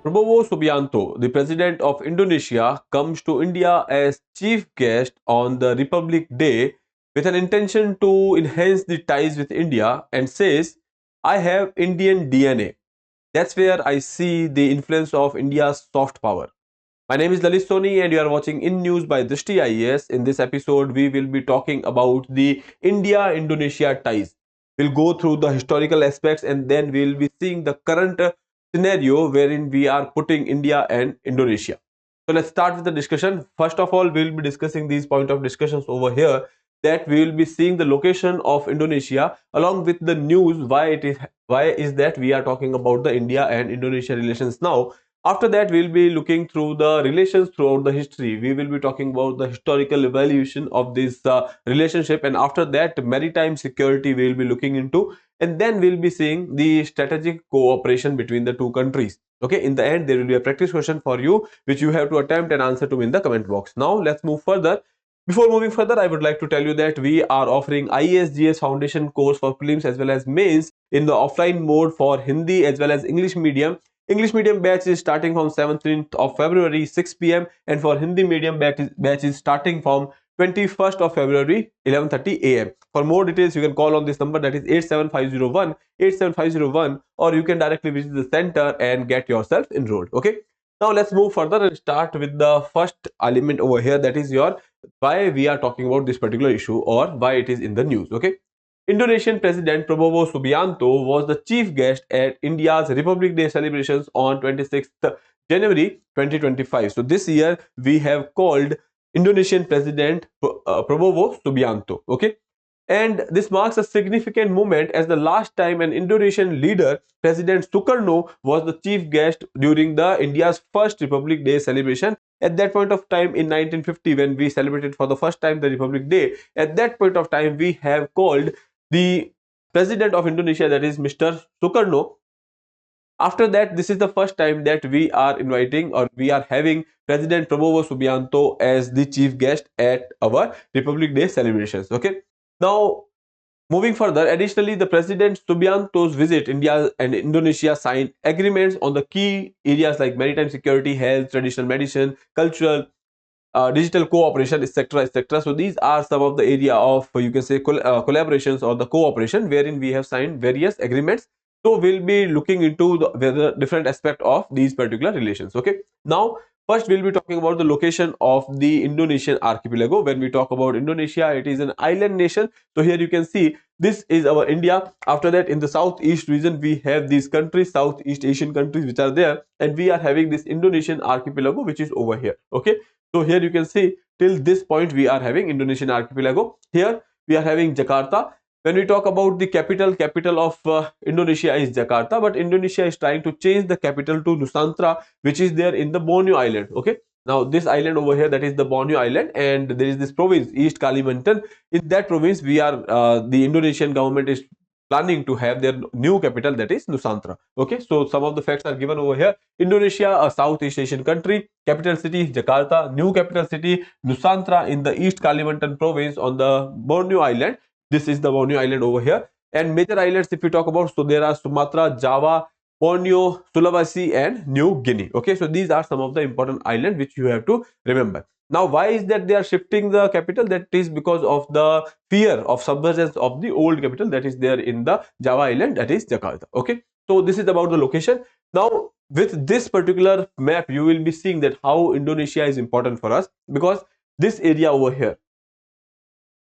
Prabowo Subianto, the president of Indonesia, comes to India as chief guest on the Republic Day with an intention to enhance the ties with India and says, I have Indian DNA. That's where I see the influence of India's soft power. My name is Lalit Soni and you are watching InNews by Drishti IAS. In this episode, we will be talking about the India-Indonesia ties. We'll go through the historical aspects and then we'll be seeing the current scenario wherein we are putting India and Indonesia. So let's start with the discussion. First of all, we'll be discussing these point of discussions over here, that we will be seeing the location of Indonesia along with the news why is that we are talking about the India and Indonesia relations now. After that, we'll be looking through the relations throughout the history. We will be talking about the historical evaluation of this relationship, and after that, maritime security we will be looking into, and then we'll be seeing the strategic cooperation between the two countries. Okay, in the end, there will be a practice question for you, which you have to attempt and answer to me in the comment box. Now, let's move further. Before moving further, I would like to tell you that we are offering IAS foundation course for prelims as well as mains in the offline mode for Hindi as well as English medium. English medium batch is starting from 17th of February 6 p.m. and for Hindi medium batch is starting from 21st of February 11:30 a.m. For more details, you can call on this number, that is 87501 or you can directly visit the center and get yourself enrolled. Okay. Now let's move further and start with the first element over here, that is your why we are talking about this particular issue or why it is in the news. Okay. Indonesian President Prabowo Subianto was the chief guest at India's Republic Day celebrations on 26th January 2025. So this year we have called Indonesian President Prabowo Subianto. Okay. And this marks a significant moment as the last time an Indonesian leader, President Sukarno, was the chief guest during the India's first Republic Day celebration. At that point of time in 1950, when we celebrated for the first time the Republic Day, at that point of time we have called the President of Indonesia, that is Mr. Sukarno. After that, this is the first time that we are inviting or we are having President Prabowo Subianto as the chief guest at our Republic Day celebrations. Okay. Now, moving further, additionally, the President Subianto's visit India and Indonesia signed agreements on the key areas like maritime security, health, traditional medicine, cultural, digital cooperation, etc., etc. So these are some of the area of, you can say, collaborations or the cooperation wherein we have signed various agreements. So we'll be looking into the different aspect of these particular relations. Okay. Now, first we'll be talking about the location of the Indonesian archipelago. When we talk about Indonesia, it is an island nation. So here you can see this is our India. After that, in the southeast region, we have these countries, Southeast Asian countries which are there, and we are having this Indonesian archipelago which is over here. Okay. So here you can see till this point we are having Indonesian archipelago. Here we are having Jakarta. When we talk about the capital of Indonesia is Jakarta, but Indonesia is trying to change the capital to Nusantara, which is there in the Borneo Island. Okay. Now this island over here, that is the Borneo Island, and there is this province East Kalimantan. In that province, we are the Indonesian government is planning to have their new capital, that is Nusantara. Okay, so some of the facts are given over here. Indonesia, a Southeast Asian country, capital city Jakarta, new capital city Nusantara in the East Kalimantan province on the Borneo Island. This is the Borneo Island over here. And major islands, if we talk about, so there are Sumatra, Java, Borneo, Sulawesi, and New Guinea. Okay, so these are some of the important islands which you have to remember. Now, why is that they are shifting the capital? That is because of the fear of submergence of the old capital that is there in the Java island, that is Jakarta. Okay, so this is about the location. Now, with this particular map, you will be seeing that how Indonesia is important for us, because this area over here,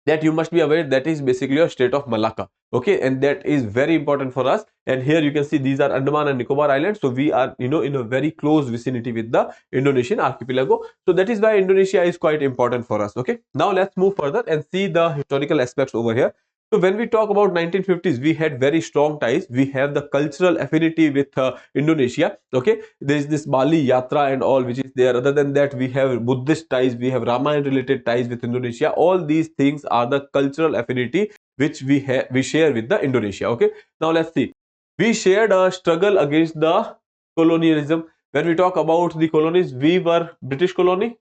that you must be aware, that is basically a state of Malacca. Okay, and that is very important for us. And here you can see these are Andaman and Nicobar Islands. So we are, in a very close vicinity with the Indonesian archipelago. So that is why Indonesia is quite important for us. Okay, now let's move further and see the historical aspects over here. So when we talk about 1950s, we had very strong ties. We have the cultural affinity with Indonesia. Okay, there is this Bali Yatra and all which is there. Other than that, we have Buddhist ties, we have Ramayana related ties with Indonesia. All these things are the cultural affinity which we share with the Indonesia. Okay, now let's see. We shared a struggle against the colonialism. When we talk about the colonies, we were British colony.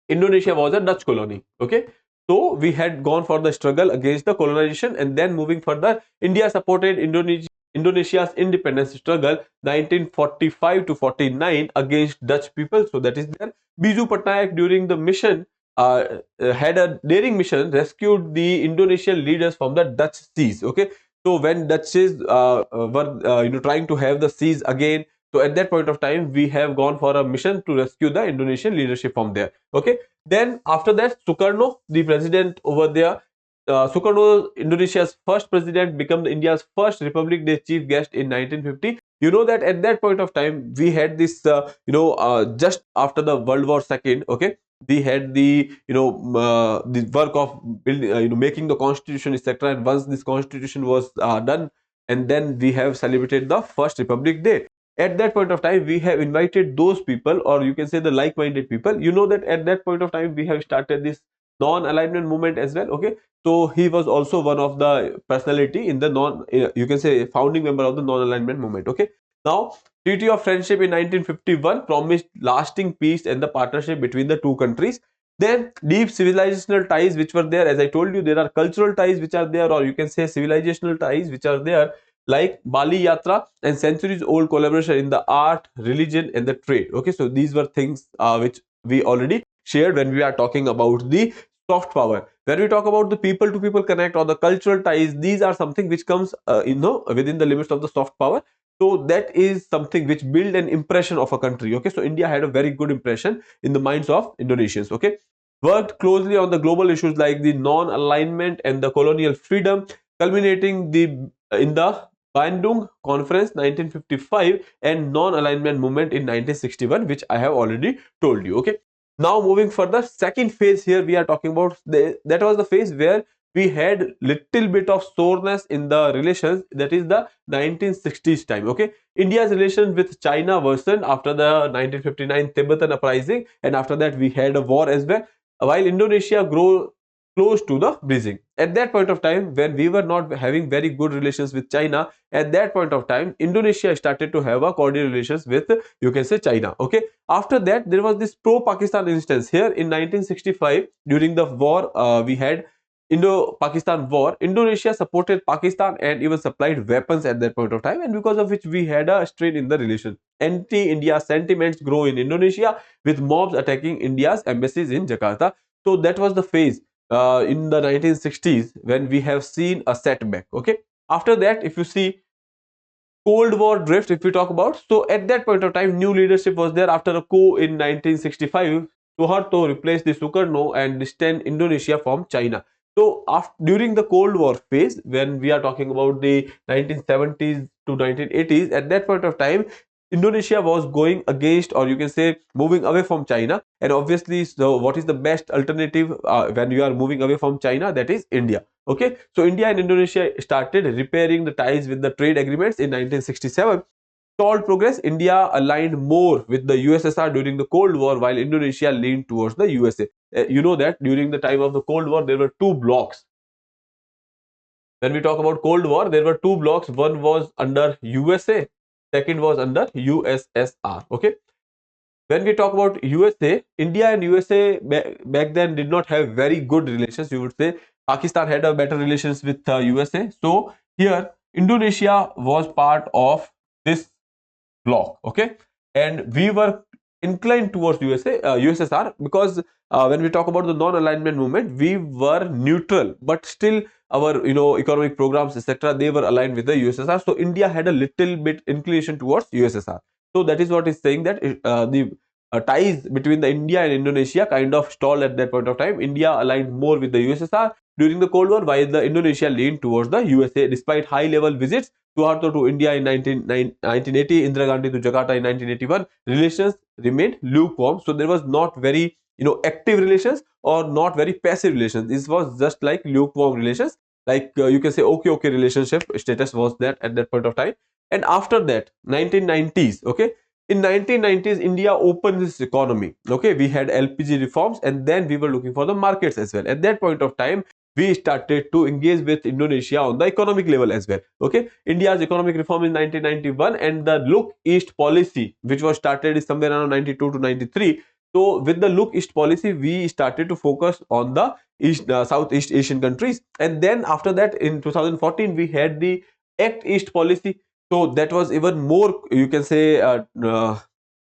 Indonesia was a Dutch colony. Okay. So we had gone for the struggle against the colonization, and then moving further, India supported Indonesia Indonesia's independence struggle 1945 to 49 against Dutch people. So that is there. Biju Patnaik during the mission had a daring mission, rescued the Indonesian leaders from the Dutch seas. Okay, so when Dutches were trying to have the seas again, so at that point of time we have gone for a mission to rescue the Indonesian leadership from there. Okay, then after that Sukarno, the president over there, Sukarno, Indonesia's first president, became the India's first Republic Day chief guest in 1950. You know that at that point of time we had this just after the World War II. Okay, we had the the work of building, making the constitution, etc. And once this constitution was done, and then we have celebrated the first Republic Day. At that point of time we have invited those people, or you can say the like-minded people. You know that at that point of time we have started this non-alignment movement as well. Okay, so he was also one of the personality in the you can say founding member of the non-alignment movement. Okay, now Treaty of Friendship in 1951 promised lasting peace and the partnership between the two countries. Then deep civilizational ties which were there. As I told you, there are cultural ties which are there, or you can say civilizational ties which are there, like Bali Yatra and centuries old collaboration in the art, religion and the trade. Okay, so these were things which we already shared when we are talking about the soft power. When we talk about the people to people connect or the cultural ties, these are something which comes within the limits of the soft power. So that is something which build an impression of a country. Okay, so India had a very good impression in the minds of Indonesians. Okay, worked closely on the global issues like the non-alignment and the colonial freedom, culminating in the Bandung Conference 1955 and non-alignment movement in 1961, which I have already told you. Okay, now moving further, second phase here we are talking about, that was the phase where we had little bit of soreness in the relations, that is the 1960s time. Okay, India's relations with China worsened after the 1959 Tibetan uprising, and after that we had a war as well, while Indonesia grew close to the Beijing. At that point of time, when we were not having very good relations with China, at that point of time Indonesia started to have a cordial relations with, you can say, China. Okay, after that there was this pro-Pakistan instance here in 1965 during the war. We had Indo-Pakistan war. Indonesia supported Pakistan and even supplied weapons at that point of time, and because of which we had a strain in the relation. Anti-India sentiments grow in Indonesia, with mobs attacking India's embassies in Jakarta. So that was the phase in the 1960s when we have seen a setback. Okay, after that, if you see Cold War drift, if we talk about, so at that point of time new leadership was there. After a coup in 1965, Suharto replaced the Sukarno and distanced Indonesia from China. So during the Cold War phase, when we are talking about the 1970s to 1980s, at that point of time Indonesia was going against, or you can say moving away from China. And obviously, so what is the best alternative when you are moving away from China? That is India. Okay, so India and Indonesia started repairing the ties with the trade agreements in 1967. Stalled progress, India aligned more with the USSR during the Cold War, while Indonesia leaned towards the USA. You know that during the time of the Cold War there were two blocks. When we talk about Cold War, there were two blocks. One was under USA, second was under USSR. Okay, when we talk about USA, India and USA back then did not have very good relations. You would say Pakistan had a better relations with USA. So here Indonesia was part of this block. Okay, and we were inclined towards USSR, because when we talk about the non-alignment movement, we were neutral, but still our economic programs, etc., they were aligned with the USSR. So India had a little bit inclination towards USSR. So that is what is saying that the ties between the India and Indonesia kind of stalled at that point of time. India aligned more with the USSR during the Cold War, while the Indonesia leaned towards the USA. Despite high-level visits Suharto to India in 1980, Indira Gandhi to Jakarta in 1981, relations remained lukewarm. So there was not very active relations or not very passive relations. This was just like lukewarm relations, like you can say okay relationship status was that at that point of time. And after that 1990s, okay, in 1990s India opened this economy. Okay, we had LPG reforms, and then we were looking for the markets as well. At that point of time we started to engage with Indonesia on the economic level as well. Okay, India's economic reform in 1991 and the Look East policy, which was started somewhere around 92 to 93. So with the Look East policy, we started to focus on the Southeast Asian countries. And then after that in 2014 we had the Act East policy. So that was even more, you can say,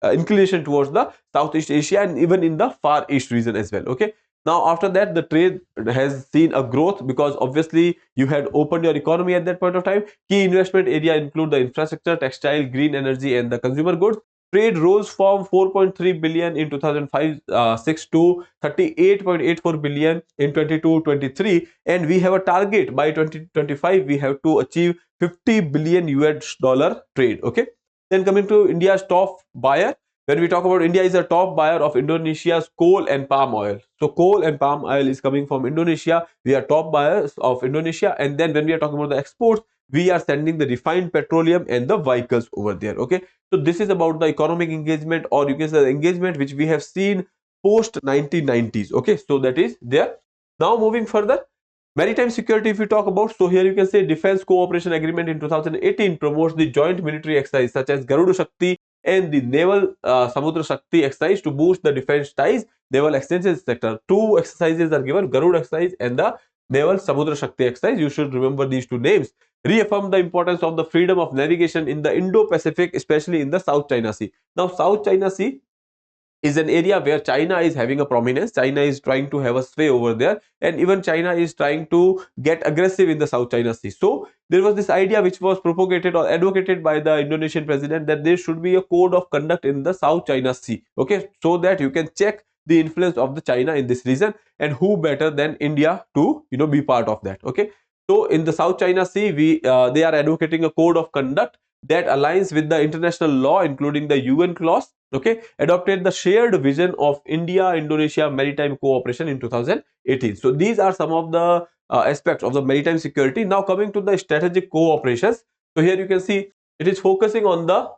inclination towards the Southeast Asia and even in the Far East region as well. Okay. Now after that, the trade has seen a growth because obviously you had opened your economy at that point of time. Key investment area include the infrastructure, textile, green energy, and the consumer goods. Trade rose from 4.3 billion in 2005-6 to 38.84 billion in 22-23, and we have a target by 2025 we have to achieve 50 billion US dollar trade. Okay. Then coming to India's top buyer, when we talk about India is a top buyer of Indonesia's coal and palm oil. So coal and palm oil is coming from Indonesia. We are top buyers of Indonesia. And then when we are talking about the exports, we are sending the refined petroleum and the vehicles over there. Okay. So this is about the economic engagement, or you can say the engagement which we have seen post 1990s. Okay. So that is there. Now moving further, maritime security, if we talk about, so here you can say defense cooperation agreement in 2018 promotes the joint military exercise such as Garuda Shakti and the naval Samudra Shakti exercise to boost the defense ties, naval exchanges sector. Two exercises are given, Garuda exercise and the naval Samudra Shakti exercise. You should remember these two names. Reaffirm the importance of the freedom of navigation in the Indo-Pacific, especially in the South China Sea. Now South China Sea is an area where China is having a prominence. China is trying to have a sway over there, and even China is trying to get aggressive in the South China Sea. So there was this idea which was propagated or advocated by the Indonesian president that there should be a code of conduct in the South China Sea. Okay, so that you can check the influence of the China in this region, and who better than India to be part of that. Okay, so in the South China Sea, they are advocating a code of conduct that aligns with the international law, including the UN clause. Okay, adopted the shared vision of India-Indonesia maritime cooperation in 2018. So these are some of the aspects of the maritime security. Now coming to the strategic cooperations. So here you can see it is focusing on the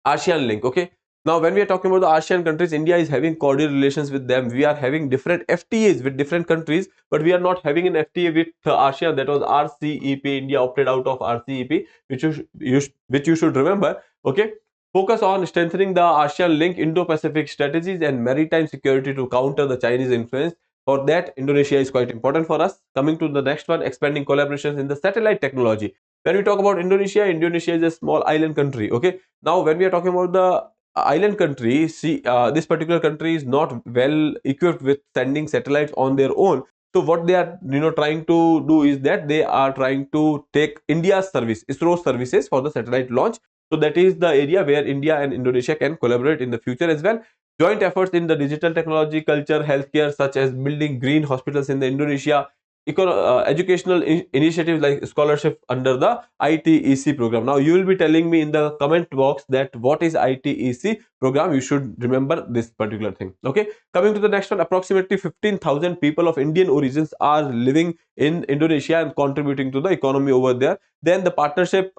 ASEAN link. Okay, now when we are talking about the ASEAN countries, India is having cordial relations with them. We are having different FTAs with different countries, but we are not having an FTA with ASEAN. That was RCEP. India opted out of RCEP, which you should remember. Okay. Focus on strengthening the ASEAN link, Indo-Pacific strategies and maritime security to counter the Chinese influence. For that, Indonesia is quite important for us. Coming to the next one, expanding collaborations in the satellite technology. When we talk about Indonesia, Indonesia is a small island country. Okay. Now, when we are talking about the island country, see, this particular country is not well equipped with sending satellites on their own. So what they are trying to do is that they are trying to take India's service, ISRO services for the satellite launch. So that is the area where India and Indonesia can collaborate in the future as well. Joint efforts in the digital technology, culture, healthcare, such as building green hospitals in the Indonesia, educational initiatives like scholarship under the 𝐈𝐻𝐒 program. Now you will be telling me in the comment box that what is 𝐈𝐻𝐒 program. You should remember this particular thing. Okay, coming to the next one, approximately 15,000 people of Indian origins are living in Indonesia and contributing to the economy over there. Then the partnership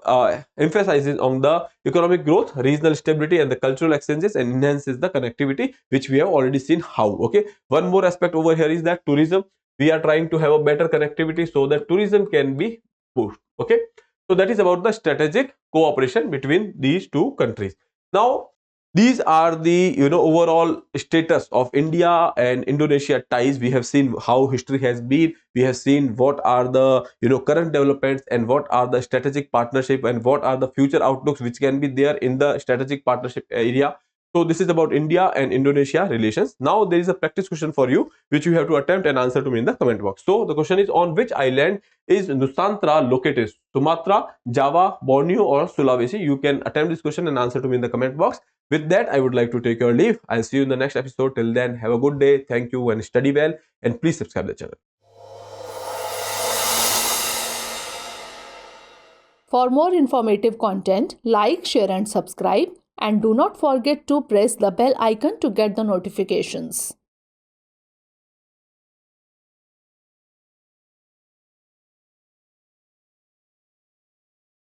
emphasizes on the economic growth, regional stability and the cultural exchanges, and enhances the connectivity, which we have already seen how. Okay, one more aspect over here is that tourism. We are trying to have a better connectivity so that tourism can be pushed. Okay, so that is about the strategic cooperation between these two countries. Now these are the overall status of India and Indonesia ties. We have seen how history has been. We have seen what are the current developments and what are the strategic partnership and what are the future outlooks which can be there in the strategic partnership area. So this is about India and Indonesia relations. Now there is a practice question for you which you have to attempt and answer to me in the comment box. So the question is, on which island is Nusantara located? Sumatra, Java, Borneo or Sulawesi? You can attempt this question and answer to me in the comment box. With that, I would like to take your leave. I'll see you in the next episode. Till then, have a good day. Thank you and study well, and please subscribe the channel. For more informative content, like, share and subscribe, and do not forget to press the bell icon to get the notifications.